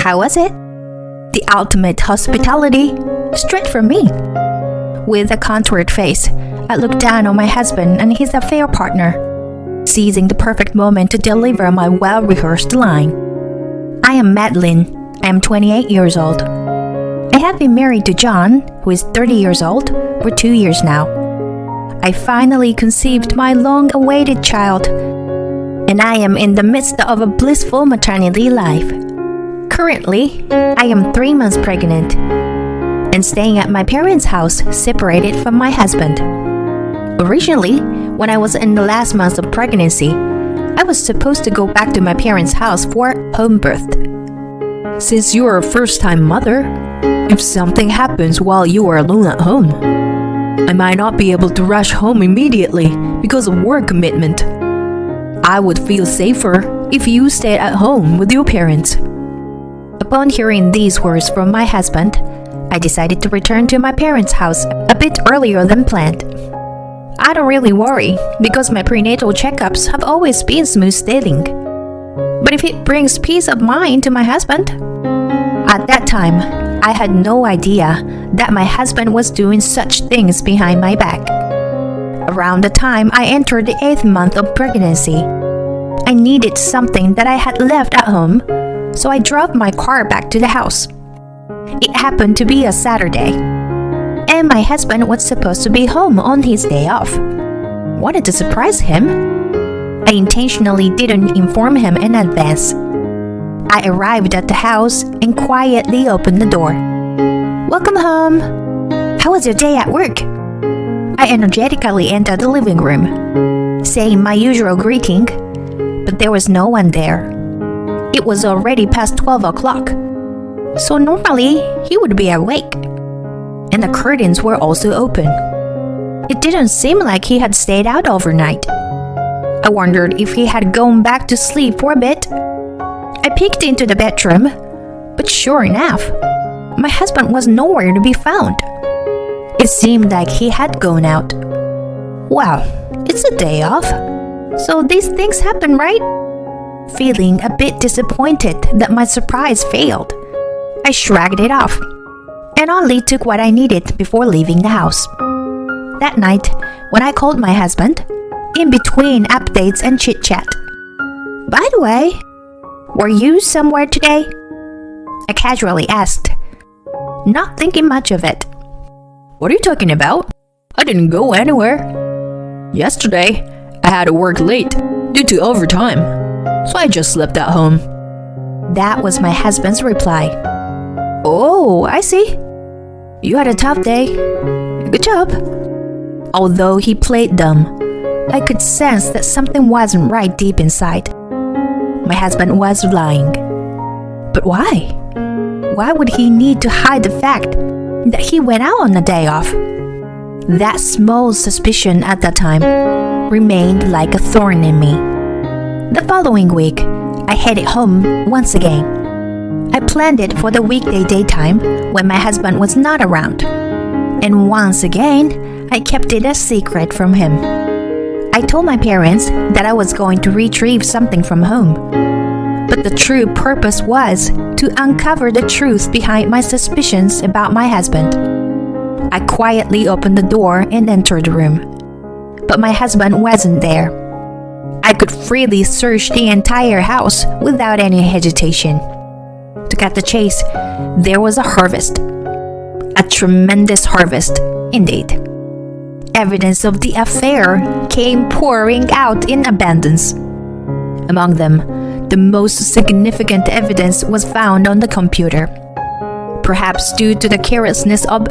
How was it? The ultimate hospitality, straight from me. With a contoured face, I looked down on my husband and his affair partner, seizing the perfect moment to deliver my well-rehearsed line. I am Madeline. I am 28 years old. I have been married to John, who is 30 years old, for 2 years now. I finally conceived my long-awaited child, and I am in the midst of a blissful maternity life. Currently, I am 3 months pregnant and staying at my parents' house, separated from my husband. Originally, when I was in the last months of pregnancy, I was supposed to go back to my parents' house for home birth. Since you are a first-time mother, if something happens while you are alone at home, I might not be able to rush home immediately because of work commitment. I would feel safer if you stayed at home with your parents. Upon hearing these words from my husband, I decided to return to my parents' house a bit earlier than planned. I don't really worry because my prenatal checkups have always been smooth sailing. But if it brings peace of mind to my husband? At that time, I had no idea that my husband was doing such things behind my back. Around the time I entered the 8th month of pregnancy, I needed something that I had left at home, so I drove my car back to the house. It happened to be a Saturday, and my husband was supposed to be home on his day off. Wanted to surprise him? I intentionally didn't inform him in advance. I arrived at the house and quietly opened the door. "Welcome home. How was your day at work?" I energetically entered the living room, saying my usual greeting, but there was no one there. It was already past 12 o'clock, so normally he would be awake. And the curtains were also open. It didn't seem like he had stayed out overnight. I wondered if he had gone back to sleep for a bit. I peeked into the bedroom, but sure enough, my husband was nowhere to be found. It seemed like he had gone out. Well, it's a day off, so these things happen, right? Feeling a bit disappointed that my surprise failed, I shrugged it off and only took what I needed before leaving the house. That night, when I called my husband, in between updates and chit-chat, "By the way, were you somewhere today?" I casually asked, not thinking much of it. "What are you talking about? I didn't go anywhere. Yesterday, I had to work late due to overtime, so I just slept at home." That was my husband's reply. "Oh, I see. You had a tough day. Good job." Although he played dumb, I could sense that something wasn't right deep inside. My husband was lying. But why? Why would he need to hide the fact that he went out on a day off? That small suspicion at that time remained like a thorn in me. The following week, I headed home once again. I planned it for the weekday daytime when my husband was not around. And once again, I kept it a secret from him. I told my parents that I was going to retrieve something from home. But the true purpose was to uncover the truth behind my suspicions about my husband. I quietly opened the door and entered the room. But my husband wasn't there. I could freely search the entire house without any hesitation. To cut the chase, there was a harvest. A tremendous harvest, indeed. Evidence of the affair came pouring out in abundance. Among them, the most significant evidence was found on the computer. Perhaps due to the carelessness of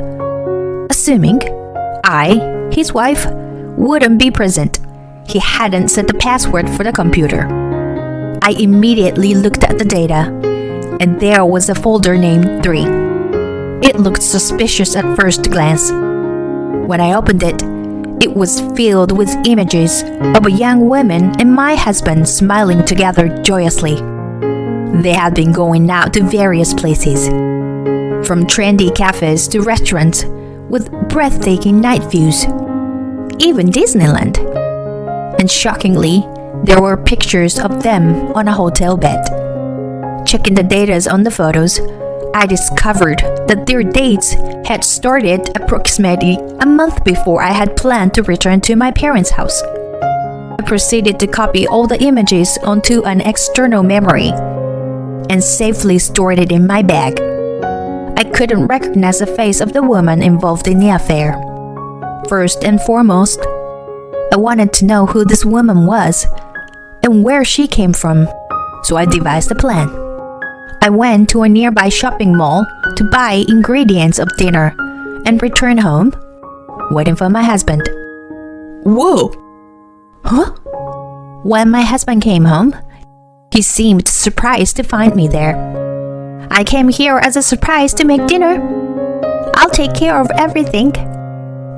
assuming I, his wife, wouldn't be present, he hadn't set the password for the computer. I immediately looked at the data, and there was a folder named 3. It looked suspicious at first glance. When I opened it, it was filled with images of a young woman and my husband smiling together joyously. They had been going out to various places, from trendy cafes to restaurants with breathtaking night views, even Disneyland. And shockingly, there were pictures of them on a hotel bed. Checking the data on the photos, I discovered that their dates had started approximately a month before I had planned to return to my parents' house. I proceeded to copy all the images onto an external memory and safely stored it in my bag. I couldn't recognize the face of the woman involved in the affair. First and foremost, I wanted to know who this woman was and where she came from, so I devised a plan. I went to a nearby shopping mall to buy ingredients of dinner and returned home, waiting for my husband. Whoa! Huh? When my husband came home, he seemed surprised to find me there. I came here as a surprise to make dinner. I'll take care of everything.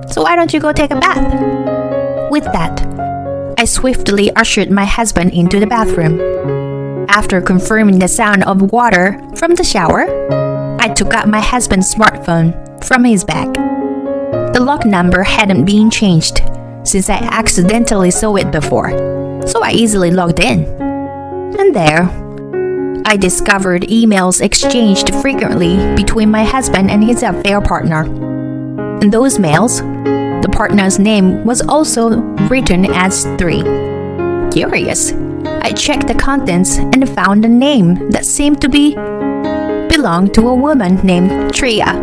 So why don't you go take a bath? With that, I swiftly ushered my husband into the bathroom. After confirming the sound of water from the shower, I took out my husband's smartphone from his bag. The lock number hadn't been changed since I accidentally saw it before, so I easily logged in. And there, I discovered emails exchanged frequently between my husband and his affair partner. In those mails, the partner's name was also written as 3. Curious, I checked the contents and found a name that seemed to belong to a woman named Tria.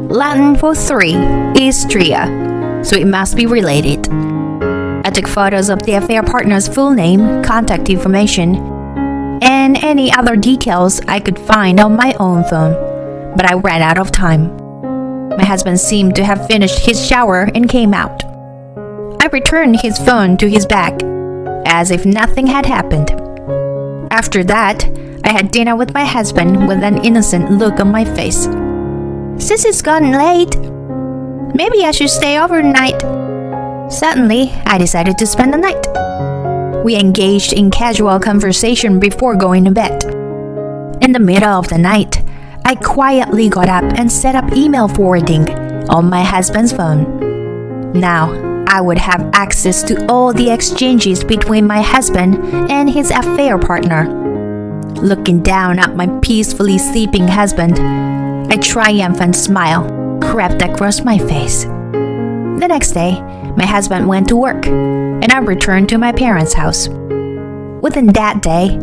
Latin for 3 is Tria, so it must be related. I took photos of the affair partner's full name, contact information, and any other details I could find on my own phone, but I ran out of time. My husband seemed to have finished his shower and came out. I returned his phone to his bag, as if nothing had happened. After that, I had dinner with my husband with an innocent look on my face. Since it's gotten late, maybe I should stay overnight. Suddenly, I decided to spend the night. We engaged in casual conversation before going to bed. In the middle of the night, I quietly got up and set up email forwarding on my husband's phone. Now, I would have access to all the exchanges between my husband and his affair partner. Looking down at my peacefully sleeping husband, a triumphant smile crept across my face. The next day, my husband went to work, and I returned to my parents' house. Within that day,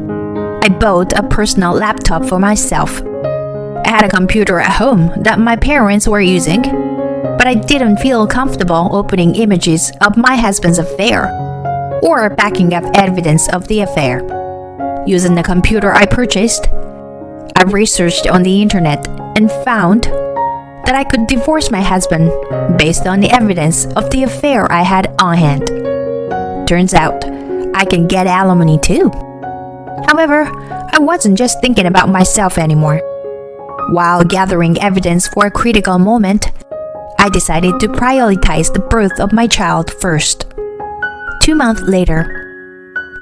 I bought a personal laptop for myself. I had a computer at home that my parents were using, but I didn't feel comfortable opening images of my husband's affair or backing up evidence of the affair. Using the computer I purchased, I researched on the internet and found that I could divorce my husband based on the evidence of the affair I had on hand. Turns out, I can get alimony too. However, I wasn't just thinking about myself anymore. While gathering evidence for a critical moment, I decided to prioritize the birth of my child first. 2 months later,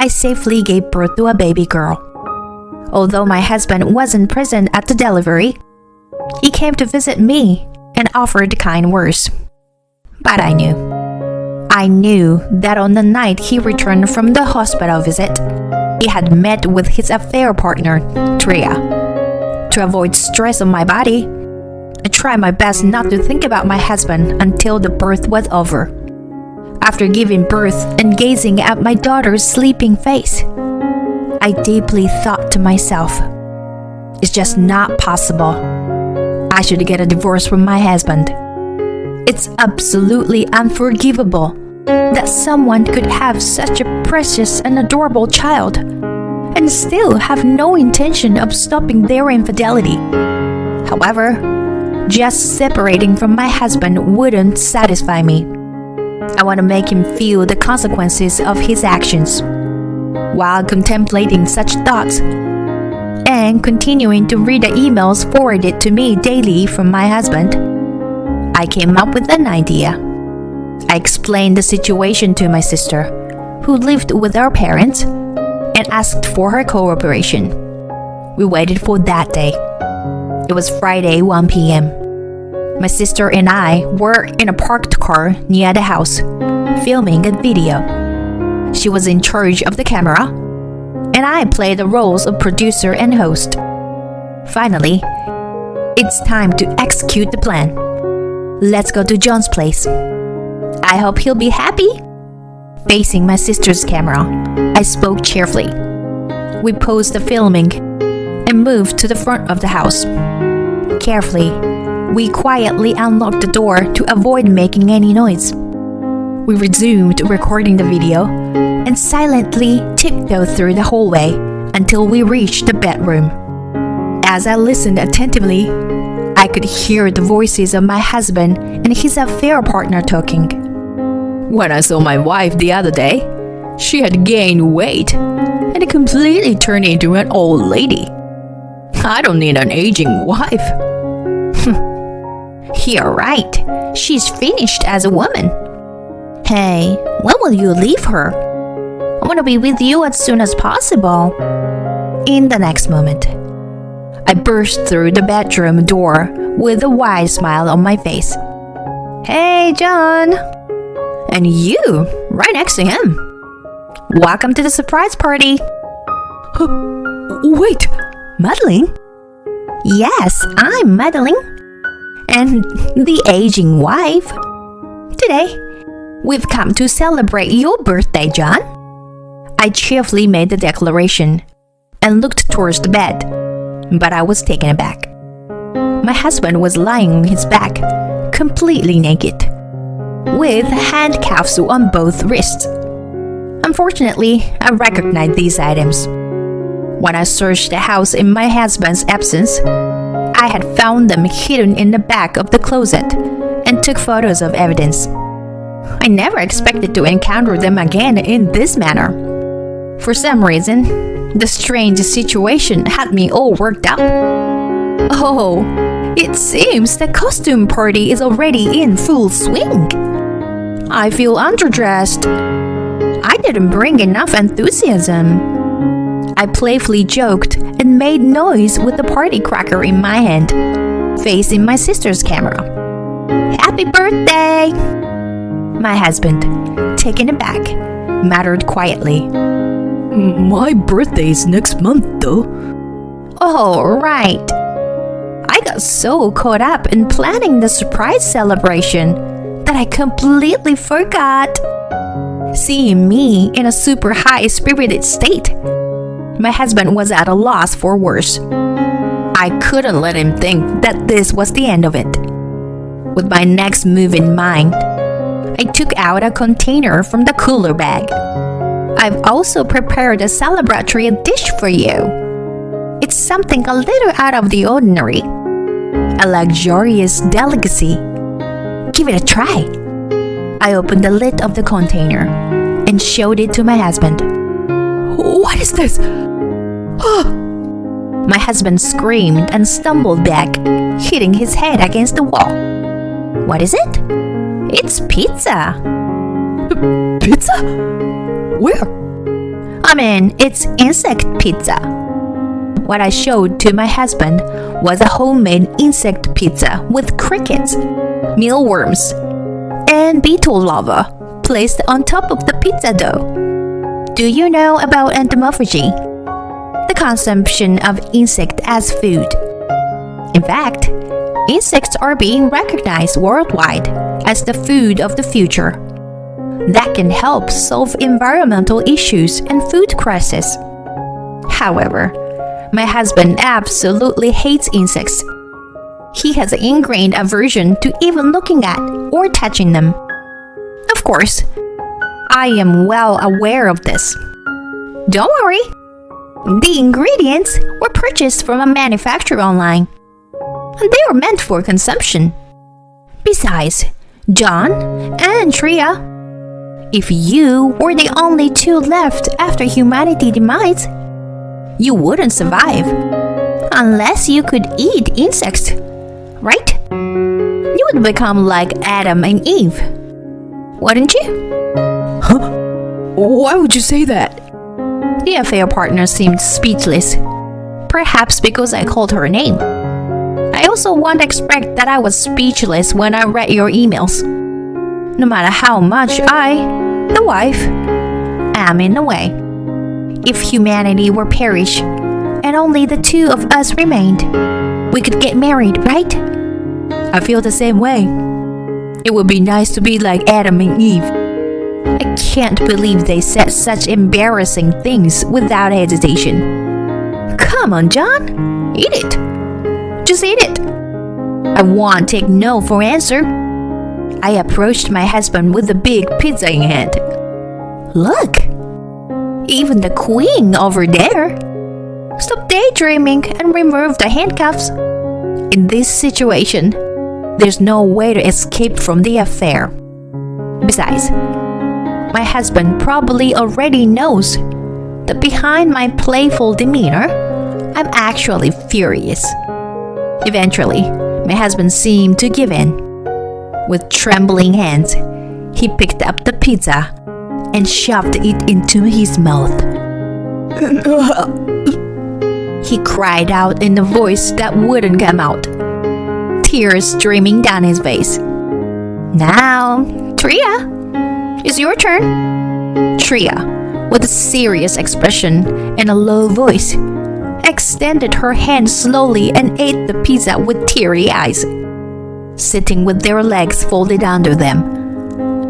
I safely gave birth to a baby girl. Although my husband wasn't present at the delivery, he came to visit me and offered kind words. But I knew that on the night he returned from the hospital visit, he had met with his affair partner, Tria. To avoid stress on my body, I tried my best not to think about my husband until the birth was over. After giving birth and gazing at my daughter's sleeping face, I deeply thought to myself, it's just not possible. I should get a divorce from my husband. It's absolutely unforgivable that someone could have such a precious and adorable child and still have no intention of stopping their infidelity. However, just separating from my husband wouldn't satisfy me. I want to make him feel the consequences of his actions. While contemplating such thoughts and continuing to read the emails forwarded to me daily from my husband, I came up with an idea. I explained the situation to my sister, who lived with our parents, and asked for her cooperation. We waited for that day. It was Friday, 1 p.m. My sister and I were in a parked car near the house, filming a video. She was in charge of the camera, and I play the roles of producer and host. Finally, it's time to execute the plan. Let's go to John's place. I hope he'll be happy. Facing my sister's camera, I spoke cheerfully. We paused the filming and moved to the front of the house. Carefully, we quietly unlocked the door to avoid making any noise. We resumed recording the video and silently tiptoed through the hallway until we reached the bedroom. As I listened attentively, I could hear the voices of my husband and his affair partner talking. When I saw my wife the other day, she had gained weight and completely turned into an old lady. I don't need an aging wife. You're right. She's finished as a woman. Hey, when will you leave her? I want to be with you as soon as possible. In the next moment, I burst through the bedroom door with a wide smile on my face. Hey, John! And you, right next to him. Welcome to the surprise party. Wait, Madeline? Yes, I'm Madeline. And the aging wife. Today, we've come to celebrate your birthday, John. I cheerfully made the declaration and looked towards the bed, but I was taken aback. My husband was lying on his back, completely naked, with handcuffs on both wrists. Unfortunately, I recognized these items. When I searched the house in my husband's absence, I had found them hidden in the back of the closet and took photos of evidence. I never expected to encounter them again in this manner. For some reason, the strange situation had me all worked up. Oh, it seems the costume party is already in full swing. I feel underdressed. I didn't bring enough enthusiasm. I playfully joked and made noise with the party cracker in my hand, facing my sister's camera. Happy birthday! My husband, taken aback, muttered quietly. My birthday is next month, though. Oh, right. I got so caught up in planning the surprise celebration that I completely forgot. Seeing me in a super high-spirited state, my husband was at a loss for words. I couldn't let him think that this was the end of it. With my next move in mind, I took out a container from the cooler bag. I've also prepared a celebratory dish for you. It's something a little out of the ordinary. A luxurious delicacy. Give it a try. I opened the lid of the container and showed it to my husband. What is this? My husband screamed and stumbled back, hitting his head against the wall. What is it? It's pizza. Pizza? Where? I mean, it's insect pizza. What I showed to my husband was a homemade insect pizza with crickets, mealworms, and beetle larvae placed on top of the pizza dough. Do you know about entomophagy? The consumption of insects as food. In fact, insects are being recognized worldwide as the food of the future that can help solve environmental issues and food crisis. However, my husband absolutely hates insects. He has an ingrained aversion to even looking at or touching them. Of course, I am well aware of this. Don't worry. The ingredients were purchased from a manufacturer online, and they are meant for consumption. Besides, John and Tria, if you were the only two left after humanity's demise, you wouldn't survive unless you could eat insects, right? You would become like Adam and Eve, wouldn't you? Huh? Why would you say that? The affair partner seemed speechless, perhaps because I called her name. I also won't expect that I was speechless when I read your emails. No matter how much I, the wife, am in the way. If humanity were perish and only the two of us remained, we could get married, right? I feel the same way. It would be nice to be like Adam and Eve. I can't believe they said such embarrassing things without hesitation. Come on, John. Eat it. Just eat it. I won't take no for answer. I approached my husband with a big pizza in hand. Look, even the queen over there. Stop daydreaming and remove the handcuffs. In this situation, there's no way to escape from the affair. Besides, my husband probably already knows that behind my playful demeanor, I'm actually furious. Eventually, my husband seemed to give in. With trembling hands, he picked up the pizza and shoved it into his mouth. He cried out in a voice that wouldn't come out, tears streaming down his face. Now, Tria, it's your turn. Tria, with a serious expression and a low voice, extended her hand slowly and ate the pizza with teary eyes. Sitting with their legs folded under them,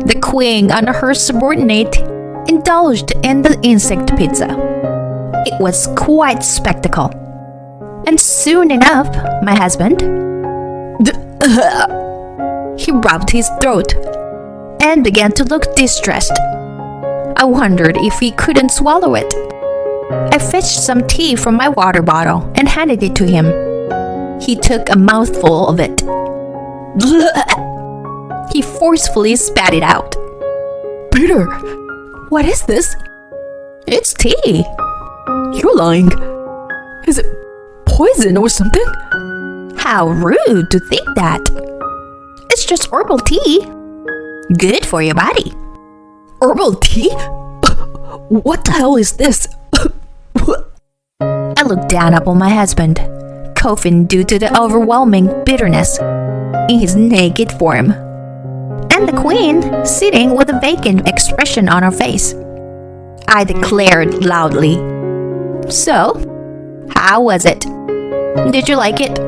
the queen and her subordinate indulged in the insect pizza. It was quite spectacle. And soon enough, my husband, he rubbed his throat and began to look distressed. I wondered if he couldn't swallow it. I fetched some tea from my water bottle and handed it to him. He took a mouthful of it. He forcefully spat it out. Peter, what is this? It's tea. You're lying. Is it poison or something? How rude to think that. It's just herbal tea. Good for your body. Herbal tea? What the hell is this? I looked down upon my husband, coughing due to the overwhelming bitterness in his naked form, and the queen sitting with a vacant expression on her face. I declared loudly, "So, how was it? Did you like it?"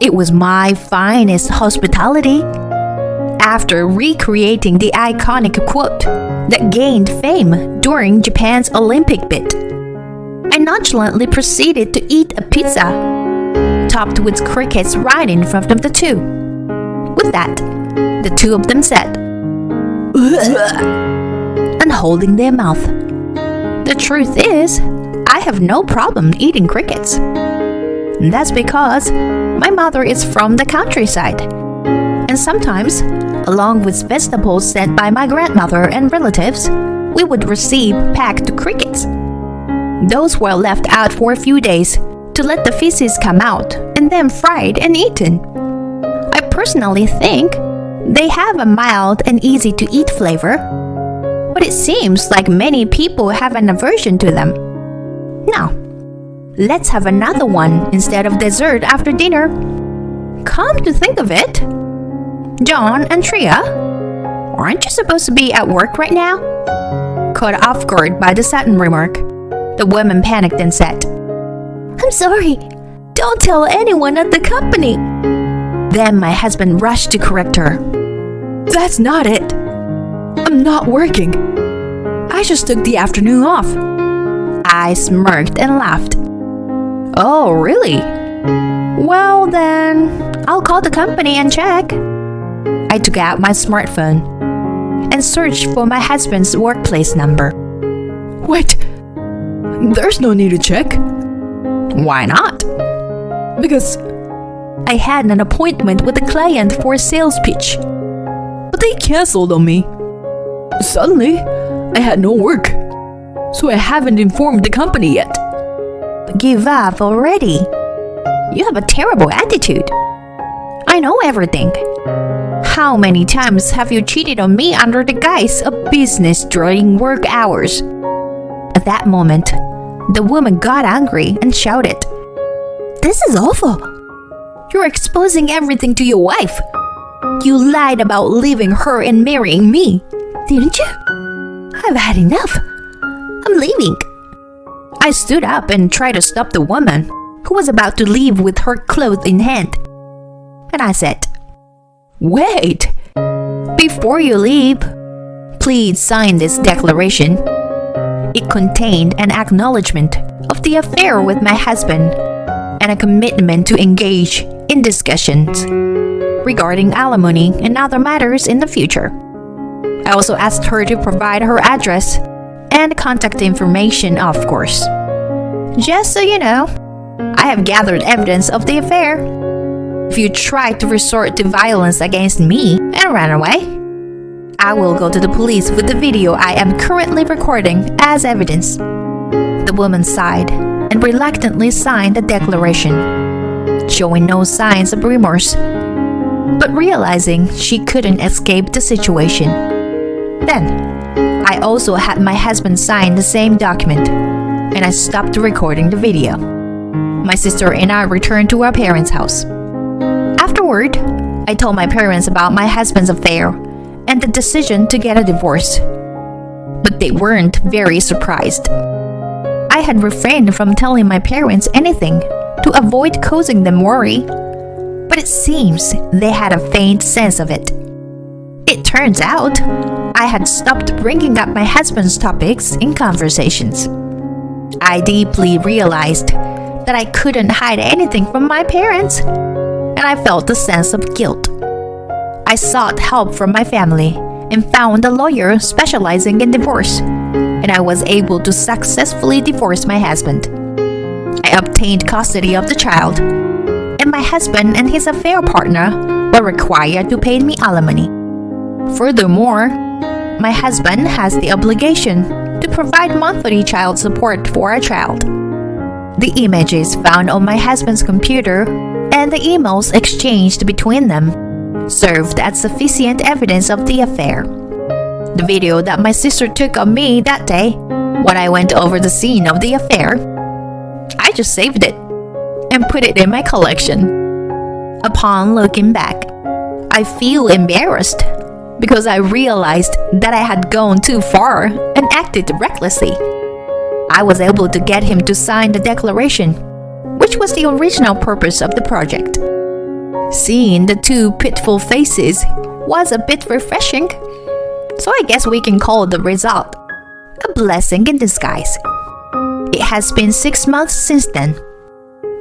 It was my finest hospitality. After recreating the iconic quote that gained fame during Japan's Olympic bid, I nonchalantly proceeded to eat a pizza, topped with crickets right in front of the two. With that, the two of them said, and holding their mouth. The truth is, I have no problem eating crickets. That's because my mother is from the countryside, and sometimes, along with vegetables sent by my grandmother and relatives, we would receive packed crickets. Those were left out for a few days to let the feces come out and then fried and eaten. I personally think they have a mild and easy to eat flavor, but it seems like many people have an aversion to them. Now, let's have another one instead of dessert after dinner. Come to think of it, John and Tria, aren't you supposed to be at work right now? Caught off guard by the sudden remark, the woman panicked and said, "I'm sorry, don't tell anyone at the company." Then my husband rushed to correct her. That's not it. I'm not working. I just took the afternoon off. I smirked and laughed. Oh, really? Well then, I'll call the company and check. I took out my smartphone and searched for my husband's workplace number. Wait, there's no need to check. Why not? Because I had an appointment with a client for a sales pitch, but they canceled on me. Suddenly, I had no work, so I haven't informed the company yet. Give up already. You have a terrible attitude. I know everything. How many times have you cheated on me under the guise of business during work hours? At that moment, the woman got angry and shouted, "This is awful. You're exposing everything to your wife. You lied about leaving her and marrying me, didn't you? I've had enough. I'm leaving." I stood up and tried to stop the woman, who was about to leave with her clothes in hand. And I said, "Wait! Before you leave, please sign this declaration." It contained an acknowledgement of the affair with my husband and a commitment to engage in discussions regarding alimony and other matters in the future. I also asked her to provide her address and contact information, of course. Just so you know, I have gathered evidence of the affair. If you try to resort to violence against me and run away, I will go to the police with the video I am currently recording as evidence. The woman sighed and reluctantly signed the declaration, showing no signs of remorse, but realizing she couldn't escape the situation. Then, I also had my husband sign the same document, and I stopped recording the video. My sister and I returned to our parents' house. Afterward, I told my parents about my husband's affair and the decision to get a divorce. But they weren't very surprised. I had refrained from telling my parents anything to avoid causing them worry, but it seems they had a faint sense of it. It turns out, I had stopped bringing up my husband's topics in conversations. I deeply realized that I couldn't hide anything from my parents, and I felt a sense of guilt. I sought help from my family and found a lawyer specializing in divorce, and I was able to successfully divorce my husband. I obtained custody of the child, and my husband and his affair partner were required to pay me alimony. Furthermore, my husband has the obligation to provide monthly child support for our child. The images found on my husband's computer and the emails exchanged between them served as sufficient evidence of the affair. The video that my sister took of me that day, when I went over the scene of the affair, I just saved it and put it in my collection. Upon looking back, I feel embarrassed because I realized that I had gone too far and acted recklessly. I was able to get him to sign the declaration, which was the original purpose of the project. Seeing the two pitiful faces was a bit refreshing, so I guess we can call the result a blessing in disguise. It has been 6 months since then.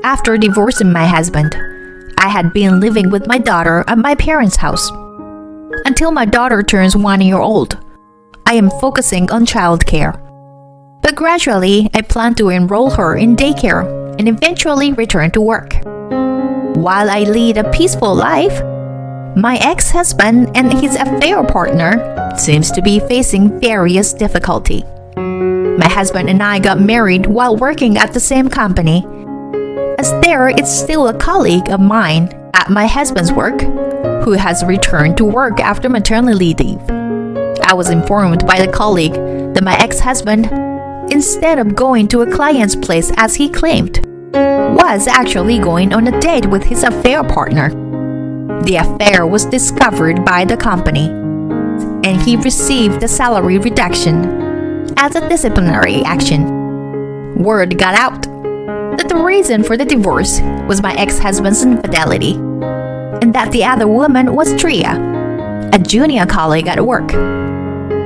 After divorcing my husband, I had been living with my daughter at my parents' house. Until my daughter turns 1 year old, I am focusing on childcare. But gradually, I plan to enroll her in daycare and eventually return to work. While I lead a peaceful life, my ex-husband and his affair partner seems to be facing various difficulty. My husband and I got married while working at the same company, as there is still a colleague of mine at my husband's work who has returned to work after maternity leave. I was informed by the colleague that my ex-husband, instead of going to a client's place as he claimed, was actually going on a date with his affair partner. The affair was discovered by the company, and he received a salary reduction as a disciplinary action. Word got out that the reason for the divorce was my ex-husband's infidelity, and that the other woman was Tria, a junior colleague at work.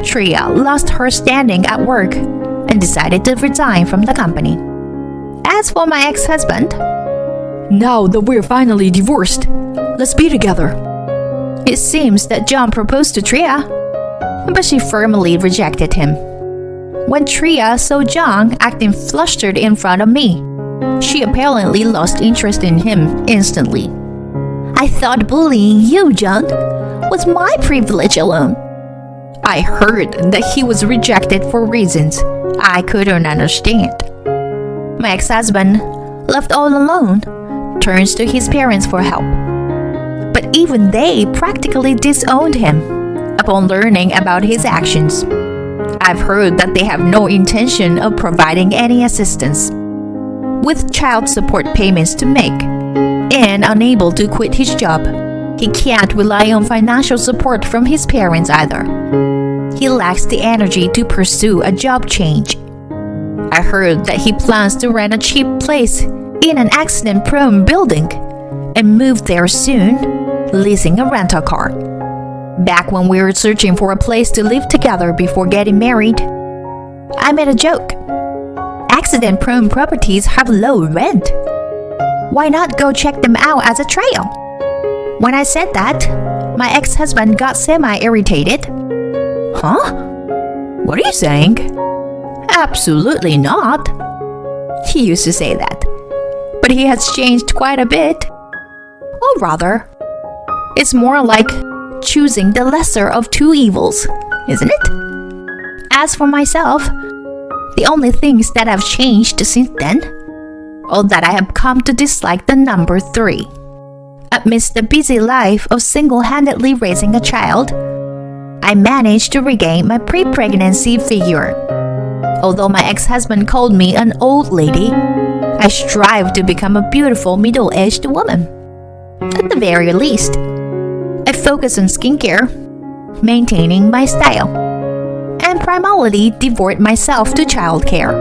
Tria lost her standing at work and decided to resign from the company. As for my ex-husband, Now that we're finally divorced, let's be together. it seems that John proposed to Tria, but she firmly rejected him. When Tria saw John acting flustered in front of me, she apparently lost interest in him instantly. I thought bullying you, John, was my privilege alone. I heard that he was rejected for reasons I couldn't understand. My ex-husband, left all alone, turns to his parents for help. But even they practically disowned him upon learning about his actions. I've heard that they have no intention of providing any assistance. With child support payments to make and unable to quit his job, he can't rely on financial support from his parents either. He lacks the energy to pursue a job change. I heard that he plans to rent a cheap place in an accident-prone building and move there soon, leasing a rental car. Back when we were searching for a place to live together before getting married, I made a joke. Accident-prone properties have low rent. Why not go check them out as a trial? When I said that, my ex-husband got semi-irritated. Huh? What are you saying? Absolutely not. He used to say that, but he has changed quite a bit. Or rather, it's more like choosing the lesser of two evils, isn't it? As for myself, the only things that have changed since then are that I have come to dislike the number 3. Amidst the busy life of single-handedly raising a child, I managed to regain my pre-pregnancy figure. Although my ex-husband called me an old lady, I strive to become a beautiful middle-aged woman. At the very least, I focus on skincare, maintaining my style, and primarily devote myself to childcare.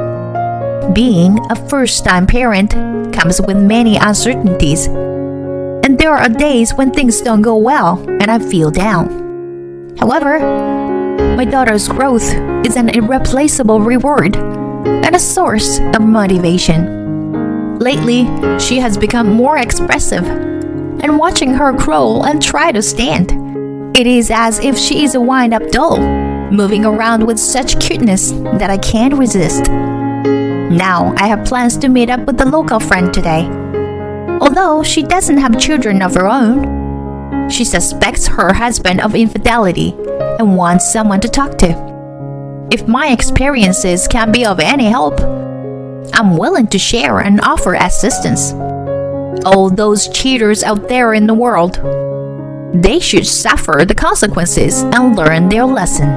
Being a first-time parent comes with many uncertainties, and there are days when things don't go well and I feel down. However, my daughter's growth is an irreplaceable reward and a source of motivation. Lately, she has become more expressive, and watching her crawl and try to stand, it is as if she is a wind-up doll, moving around with such cuteness that I can't resist. Now, I have plans to meet up with a local friend today. Although she doesn't have children of her own, she suspects her husband of infidelity and wants someone to talk to. If my experiences can be of any help, I'm willing to share and offer assistance. All those cheaters out there in the world, they should suffer the consequences and learn their lesson.